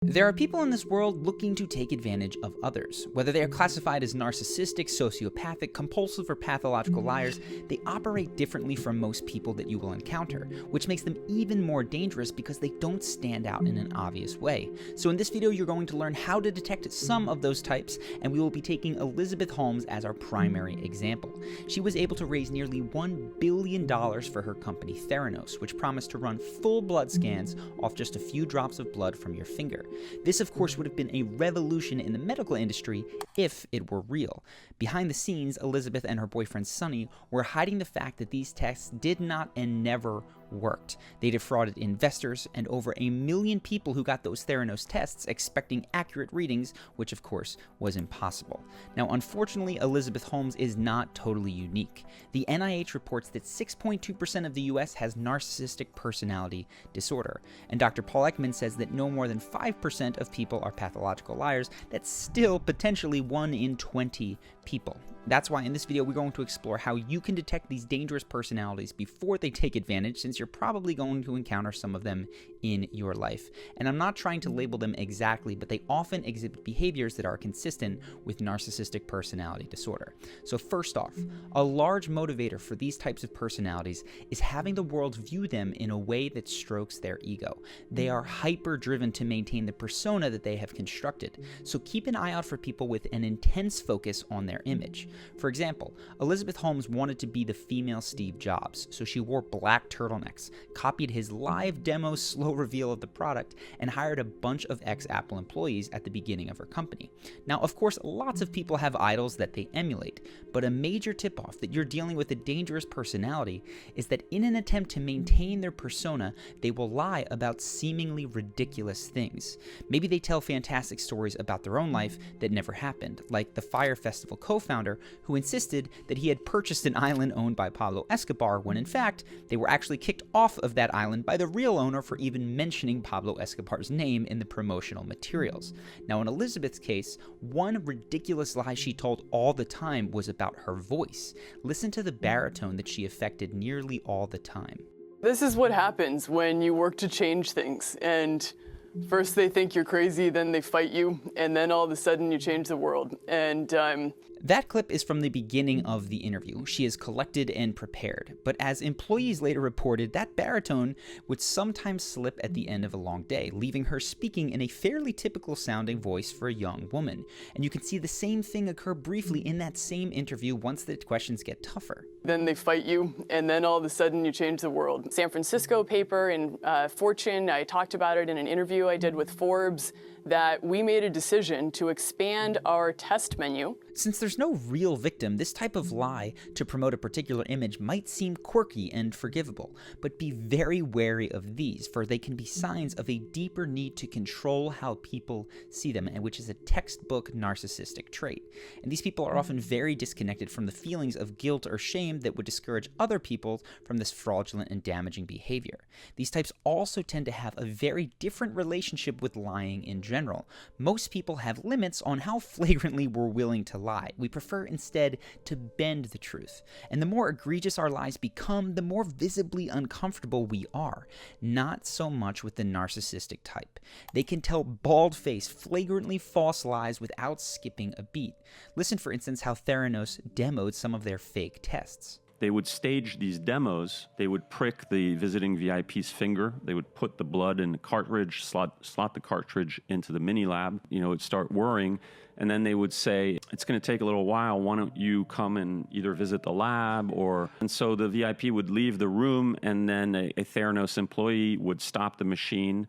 There are people in this world looking to take advantage of others. Whether they are classified as narcissistic, sociopathic, compulsive, or pathological liars, they operate differently from most people that you will encounter, which makes them even more dangerous because they don't stand out in an obvious way. So in this video, you're going to learn how to detect some of those types, and we will be taking Elizabeth Holmes as our primary example. She was able to raise nearly $1 billion for her company Theranos, which promised to run full blood scans off just a few drops of blood from your finger. This, of course, would have been a revolution in the medical industry if it were real. Behind the scenes, Elizabeth and her boyfriend Sonny were hiding the fact that these tests did not and never worked. They defrauded investors and over 1 million people who got those Theranos tests expecting accurate readings, which of course was impossible. Now, unfortunately, Elizabeth Holmes is not totally unique. The NIH reports that 6.2% of the US has narcissistic personality disorder, and Dr. Paul Ekman says that no more than 5% of people are pathological liars. That's still potentially 1 in 20 people. That's why in this video we're going to explore how you can detect these dangerous personalities before they take advantage, since you're probably going to encounter some of them in your life. And I'm not trying to label them exactly, but they often exhibit behaviors that are consistent with narcissistic personality disorder. So first off, a large motivator for these types of personalities is having the world view them in a way that strokes their ego. They are hyper-driven to maintain the persona that they have constructed. So keep an eye out for people with an intense focus on their image. For example, Elizabeth Holmes wanted to be the female Steve Jobs, so she wore black turtlenecks, copied his live demo slow reveal of the product, and hired a bunch of ex-Apple employees at the beginning of her company. Now, of course, lots of people have idols that they emulate, but a major tip-off that you're dealing with a dangerous personality is that in an attempt to maintain their persona, they will lie about seemingly ridiculous things. Maybe they tell fantastic stories about their own life that never happened, like the Fire Festival co-founder who insisted that he had purchased an island owned by Pablo Escobar when in fact they were actually kicked off of that island by the real owner for even mentioning Pablo Escobar's name in the promotional materials. Now in Elizabeth's case, one ridiculous lie she told all the time was about her voice. Listen to the baritone that she affected nearly all the time. This is what happens when you work to change things, and first they think you're crazy, then they fight you, and then all of a sudden you change the world. And that clip is from the beginning of the interview. She is collected and prepared, but as employees later reported, that baritone would sometimes slip at the end of a long day, leaving her speaking in a fairly typical sounding voice for a young woman. And you can see the same thing occur briefly in that same interview once the questions get tougher. Then they fight you, and then all of a sudden you change the world. San Francisco paper in Fortune, I talked about it in an interview I did with Forbes, that we made a decision to expand our test menu. Since there's no real victim, this type of lie to promote a particular image might seem quirky and forgivable, but be very wary of these, for they can be signs of a deeper need to control how people see them, and which is a textbook narcissistic trait. And these people are often very disconnected from the feelings of guilt or shame that would discourage other people from this fraudulent and damaging behavior. These types also tend to have a very different relationship with lying in general. Most people have limits on how flagrantly we're willing to lie. We prefer instead to bend the truth. And the more egregious our lies become, the more visibly uncomfortable we are. Not so much with the narcissistic type. They can tell bald-faced, flagrantly false lies without skipping a beat. Listen, for instance, how Theranos demoed some of their fake tests. They would stage these demos. They would prick the visiting VIP's finger. They would put the blood in the cartridge, slot the cartridge into the mini lab. You know, it'd start whirring. And then they would say, it's going to take a little while. Why don't you come and either visit the lab or... And so the VIP would leave the room, and then a Theranos employee would stop the machine,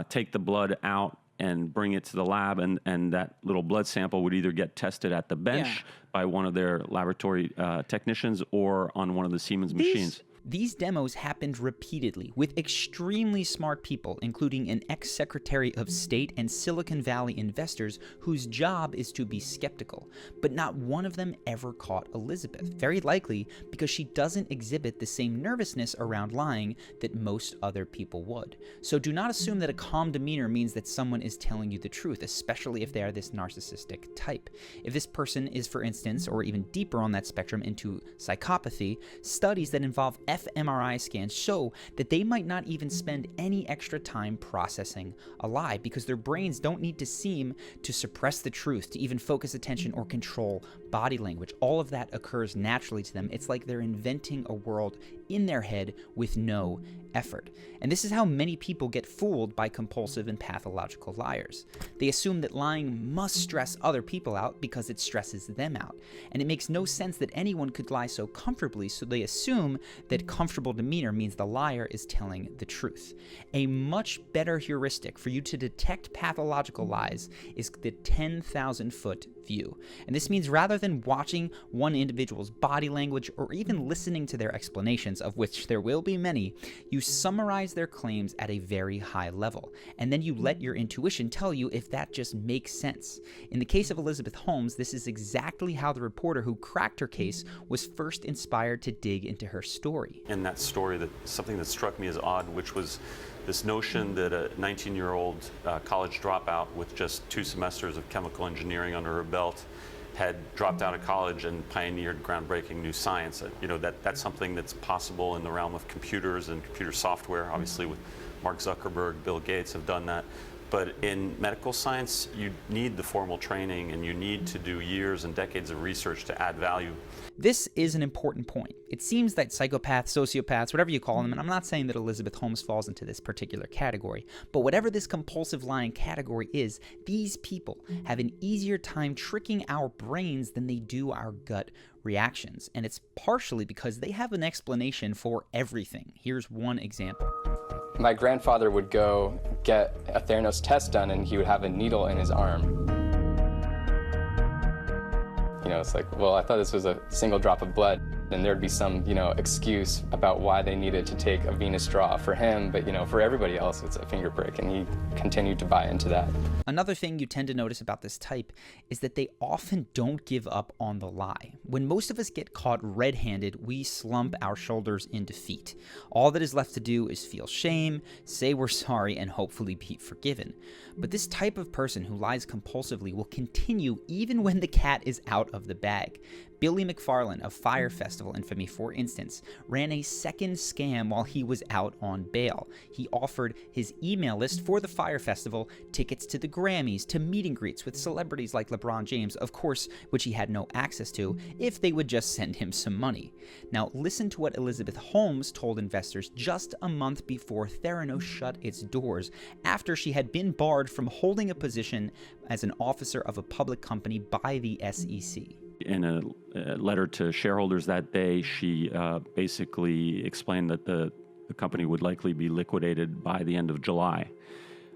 take the blood out, and bring it to the lab, and that little blood sample would either get tested at the bench by one of their laboratory technicians or on one of the Siemens machines. These demos happened repeatedly with extremely smart people, including an ex-Secretary of State and Silicon Valley investors whose job is to be skeptical. But not one of them ever caught Elizabeth, very likely because she doesn't exhibit the same nervousness around lying that most other people would. So do not assume that a calm demeanor means that someone is telling you the truth, especially if they are this narcissistic type. If this person is, for instance, or even deeper on that spectrum into psychopathy, studies that involve fMRI scans show that they might not even spend any extra time processing a lie because their brains don't need to seem to suppress the truth, to even focus attention or control body language. All of that occurs naturally to them. It's like they're inventing a world in their head with no effort. And this is how many people get fooled by compulsive and pathological liars. They assume that lying must stress other people out because it stresses them out. And it makes no sense that anyone could lie so comfortably, so they assume that comfortable demeanor means the liar is telling the truth. A much better heuristic for you to detect pathological lies is the 10,000-foot view. And this means rather than watching one individual's body language or even listening to their explanations, of which there will be many, you summarize their claims at a very high level, and then you let your intuition tell you if that just makes sense. In the case of Elizabeth Holmes, this is exactly how the reporter who cracked her case was first inspired to dig into her story. In that story, something that struck me as odd, which was this notion that a 19-year-old college dropout with just 2 semesters of chemical engineering under her belt had dropped out of college and pioneered groundbreaking new science. That's something that's possible in the realm of computers and computer software. Obviously, with Mark Zuckerberg, Bill Gates have done that. But in medical science, you need the formal training and you need to do years and decades of research to add value. This is an important point. It seems that psychopaths, sociopaths, whatever you call them, and I'm not saying that Elizabeth Holmes falls into this particular category, but whatever this compulsive lying category is, these people have an easier time tricking our brains than they do our gut reactions. And it's partially because they have an explanation for everything. Here's one example. My grandfather would go get a Theranos test done and he would have a needle in his arm. It's like, well, I thought this was a single drop of blood, and there'd be some, excuse about why they needed to take a venous draw for him, but, for everybody else, it's a finger prick, and he continued to buy into that. Another thing you tend to notice about this type is that they often don't give up on the lie. When most of us get caught red-handed, we slump our shoulders in defeat. All that is left to do is feel shame, say we're sorry, and hopefully be forgiven. But this type of person who lies compulsively will continue even when the cat is out of the bag. Billy McFarland of Fyre Festival infamy, for instance, ran a second scam while he was out on bail. He offered his email list for the Fyre Festival tickets to the Grammys, to meet and greets with celebrities like LeBron James, of course, which he had no access to, if they would just send him some money. Now, listen to what Elizabeth Holmes told investors just a month before Theranos shut its doors, after she had been barred from holding a position as an officer of a public company by the SEC. In a letter to shareholders that day, she basically explained that the company would likely be liquidated by the end of July.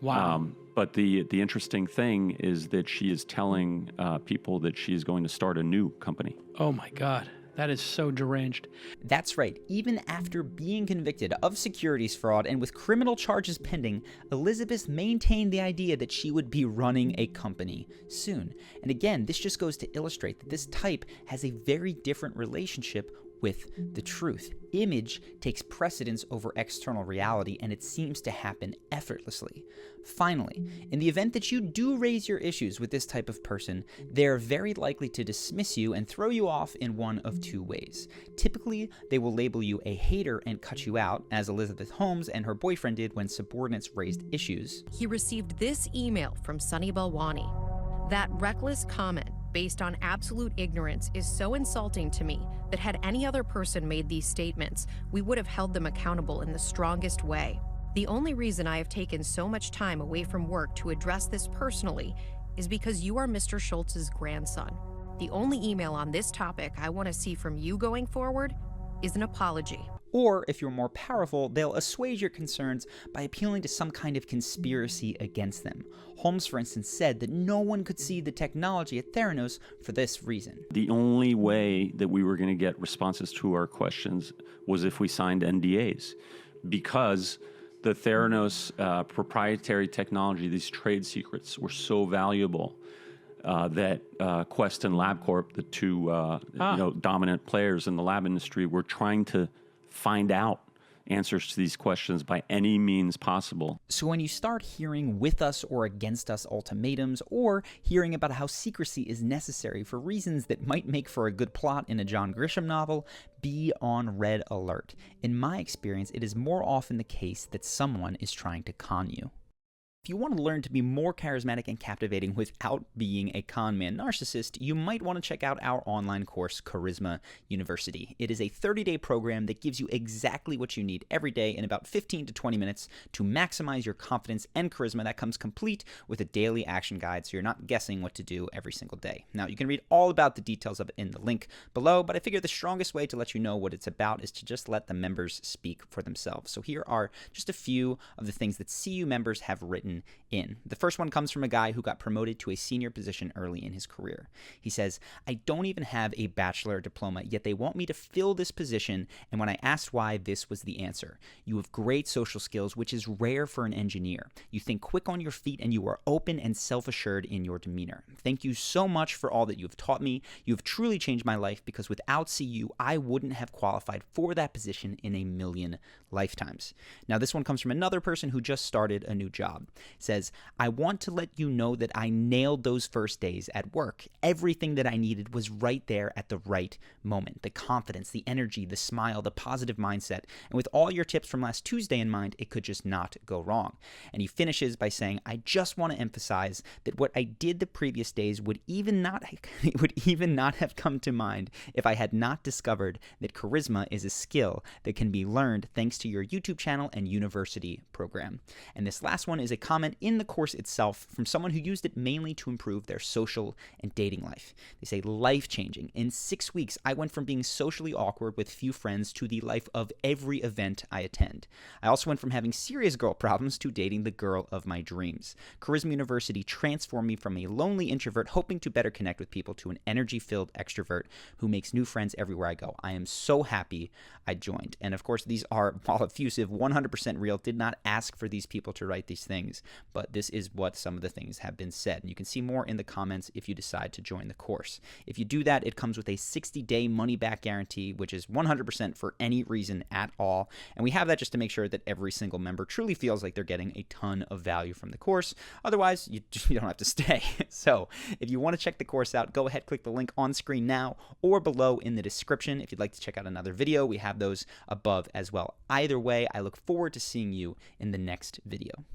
Wow. But the interesting thing is that she is telling people that she is going to start a new company. Oh my God. That is so deranged. That's right. Even after being convicted of securities fraud and with criminal charges pending, Elizabeth maintained the idea that she would be running a company soon. And again, this just goes to illustrate that this type has a very different relationship with the truth. Image takes precedence over external reality, and it seems to happen effortlessly. Finally, in the event that you do raise your issues with this type of person, they're very likely to dismiss you and throw you off in one of 2 ways. Typically, they will label you a hater and cut you out, as Elizabeth Holmes and her boyfriend did when subordinates raised issues. He received this email from Sunny Balwani. That reckless comment based on absolute ignorance is so insulting to me that had any other person made these statements, we would have held them accountable in the strongest way. The only reason I have taken so much time away from work to address this personally is because you are Mr. Schultz's grandson. The only email on this topic I want to see from you going forward is an apology. Or, if you're more powerful, they'll assuage your concerns by appealing to some kind of conspiracy against them. Holmes, for instance, said that no one could see the technology at Theranos for this reason. The only way that we were going to get responses to our questions was if we signed NDAs, because the Theranos proprietary technology, these trade secrets, were so valuable that Quest and LabCorp, the 2 dominant players in the lab industry, were trying to find out answers to these questions by any means possible. So when you start hearing with us or against us ultimatums, or hearing about how secrecy is necessary for reasons that might make for a good plot in a John Grisham novel, be on red alert. In my experience, it is more often the case that someone is trying to con you. If you want to learn to be more charismatic and captivating without being a con man narcissist, you might want to check out our online course, Charisma University. It is a 30-day program that gives you exactly what you need every day in about 15 to 20 minutes to maximize your confidence and charisma. That comes complete with a daily action guide, so you're not guessing what to do every single day. Now, you can read all about the details of it in the link below, but I figure the strongest way to let you know what it's about is to just let the members speak for themselves. So here are just a few of the things that CU members have written in. The first one comes from a guy who got promoted to a senior position early in his career. He says, "I don't even have a bachelor diploma, yet they want me to fill this position, and when I asked why, this was the answer. You have great social skills, which is rare for an engineer. You think quick on your feet, and you are open and self-assured in your demeanor. Thank you so much for all that you have taught me. You have truly changed my life, because without CU, I wouldn't have qualified for that position in a million lifetimes." Now, this one comes from another person who just started a new job. Says, "I want to let you know that I nailed those first days at work. Everything that I needed was right there at the right moment. The confidence, the energy, the smile, the positive mindset. And with all your tips from last Tuesday in mind, it could just not go wrong." And he finishes by saying, "I just want to emphasize that what I did the previous days would even not have come to mind if I had not discovered that charisma is a skill that can be learned thanks to your YouTube channel and university program." And this last one is a comment in the course itself from someone who used it mainly to improve their social and dating life. They say, "Life-changing. In 6 weeks, I went from being socially awkward with few friends to the life of every event I attend. I also went from having serious girl problems to dating the girl of my dreams. Charisma University transformed me from a lonely introvert hoping to better connect with people to an energy-filled extrovert who makes new friends everywhere I go. I am so happy I joined." And of course, these are, while effusive, 100% real. Did not ask for these people to write these things, but this is what some of the things have been said. And you can see more in the comments if you decide to join the course. If you do that, it comes with a 60-day money-back guarantee, which is 100% for any reason at all. And we have that just to make sure that every single member truly feels like they're getting a ton of value from the course. Otherwise, you don't have to stay. So if you want to check the course out, go ahead, click the link on screen now or below in the description. If you'd like to check out another video, we have those above as well. Either way, I look forward to seeing you in the next video.